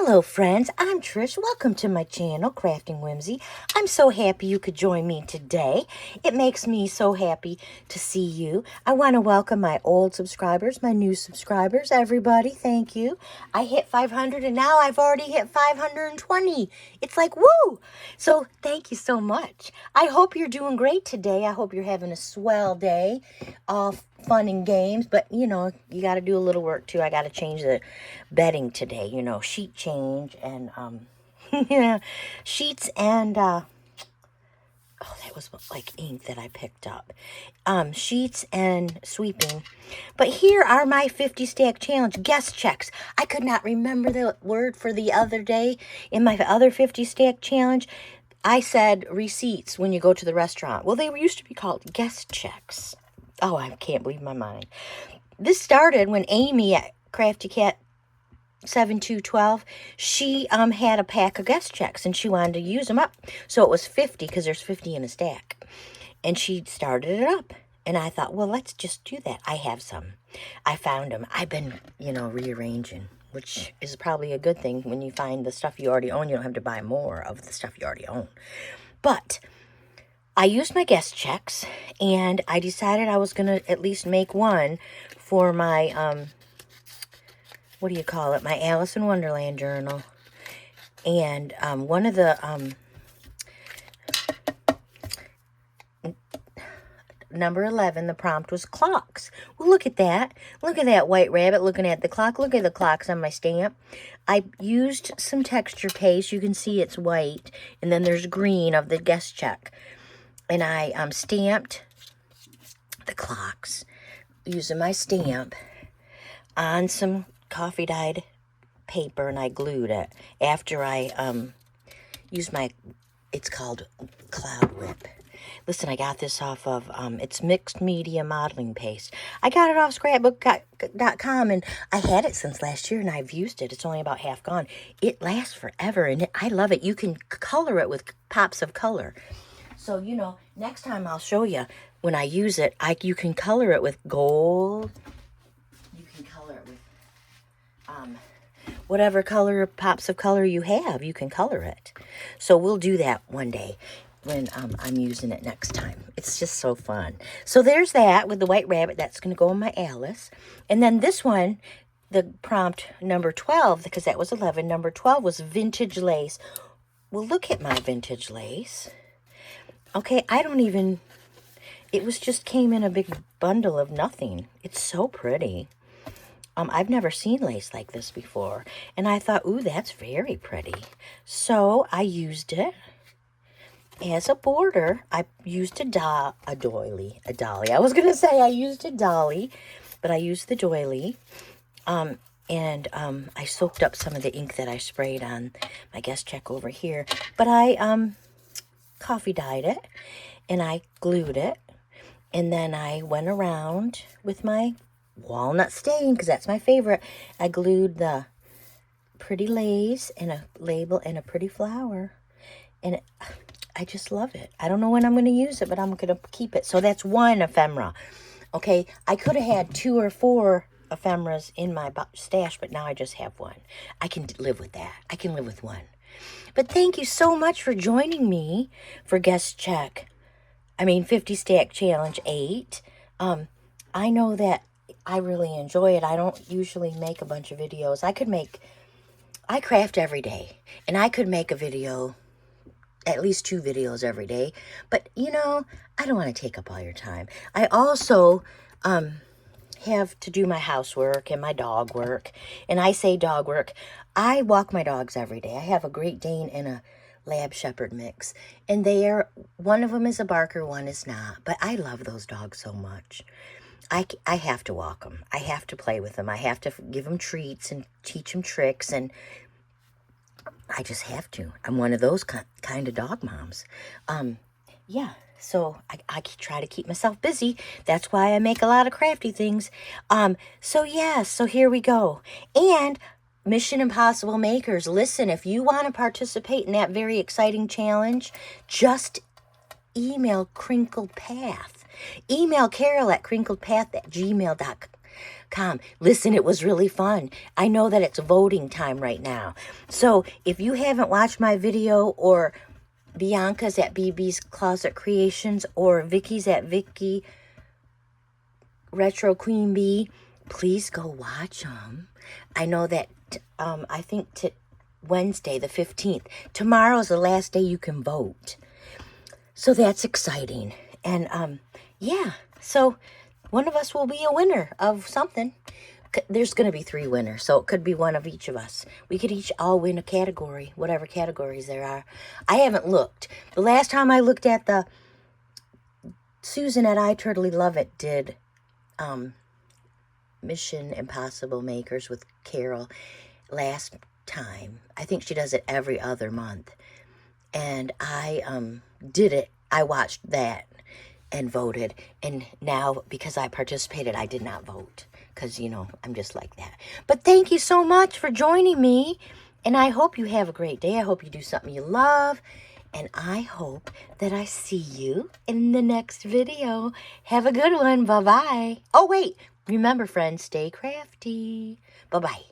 Hello friends, I'm Trish. Welcome to my channel, Crafting Whimsy. I'm so happy you could join me today. It makes me so happy to see you. I want to welcome my old subscribers, my new subscribers, everybody. Thank you. I hit 500 and now I've already hit 520. It's like, woo! So thank you so much. I hope you're doing great today. I hope you're having a swell day. All fun and games, but you know, you got to do a little work too. I got to change the bedding today, you know, sheet change and yeah, sheets and oh, that was like ink that I picked up. Sheets and sweeping. But here are my 50 stack challenge guest checks. I could not remember the word for the other day in my other 50 stack challenge. I said receipts when you go to the restaurant. Well, they used to be called guest checks. Oh, I can't believe my mind. This started when Amy at Crafty Cat 7212, she had a pack of guest checks and she wanted to use them up. So it was 50 because there's 50 in a stack. And she started it up. And I thought, well, let's just do that. I have some. I found them. I've been, you know, rearranging, which is probably a good thing. When you find the stuff you already own, you don't have to buy more of the stuff you already own. But I used my guest checks, and I decided I was going to at least make one for my, what do you call it? My Alice in Wonderland journal. And one of the number 11, the prompt was clocks. Well, look at that. Look at that white rabbit looking at the clock. Look at the clocks on my stamp. I used some texture paste. You can see it's white, and then there's green of the guest check. And I stamped the clocks using my stamp on some coffee dyed paper, and I glued it after I used my, it's called Cloud Whip. Listen, I got this off of, it's mixed media modeling paste. I got it off scrapbook.com, and I had it since last year, and I've used it. It's only about half gone. It lasts forever, and I love it. You can color it with pops of color. So, you know, next time I'll show you when I use it, you can color it with gold. You can color it with whatever color, pops of color you have. You can color it. So we'll do that one day when I'm using it next time. It's just so fun. So there's that with the white rabbit. That's going to go in my Alice. And then this one, the prompt number 12, because that was 11. Number 12 was vintage lace. Well, look at my vintage lace. Okay, I don't even, it was just came in a big bundle of nothing. It's so pretty. I've never seen lace like this before. And I thought, ooh, that's very pretty. So I used it as a border. I used a dolly. I was going to say I used a dolly, but I used the doily. And I soaked up some of the ink that I sprayed on my guest check over here. But I coffee dyed it, and I glued it, and then I went around with my walnut stain, because that's my favorite. I glued the pretty lace and a label and a pretty flower, and I just love it. I don't know when I'm going to use it, but I'm going to keep it. So that's one ephemera. Okay, I could have had 2 or 4 ephemeras in my stash, but now I just have one. I can live with that. I can live with one. But thank you so much for joining me for guest check. 50 stack challenge 8. I know that I really enjoy it. I don't usually make a bunch of videos. I craft every day, and I could make a video, at least 2 videos every day. But, you know, I don't want to take up all your time. I also have to do my housework and my dog work. And I say dog work. I walk my dogs every day. I have a Great Dane and a Lab Shepherd mix. And one of them is a barker, one is not. But I love those dogs so much. I have to walk them. I have to play with them. I have to give them treats and teach them tricks. And I just have to. I'm one of those kind of dog moms. Yeah. So I try to keep myself busy. That's why I make a lot of crafty things. So yeah, so here we go. And Mission Impossible makers, listen, if you want to participate in that very exciting challenge, just email Crinkled Path. Email Carol at crinkledpath@gmail.com. gmail.com. Listen, it was really fun. I know that it's voting time right now. So if you haven't watched my video, or Bianca's at BB's Closet Creations, or Vicky's at Vicky Retro Queen Bee, please go watch them. I know that, I think Wednesday the 15th. Tomorrow's the last day you can vote. So that's exciting. And, yeah. So one of us will be a winner of something. There's going to be 3 winners, so it could be one of each of us. We could each all win a category, whatever categories there are. I haven't looked. The last time I looked at the Susan at I Totally Love It did Mission Impossible Makers with Carol last time. I think she does it every other month. And I did it. I watched that and voted. And now, because I participated, I did not vote. Because, you know, I'm just like that. But thank you so much for joining me. And I hope you have a great day. I hope you do something you love. And I hope that I see you in the next video. Have a good one. Bye-bye. Oh, wait. Remember, friends, stay crafty. Bye-bye.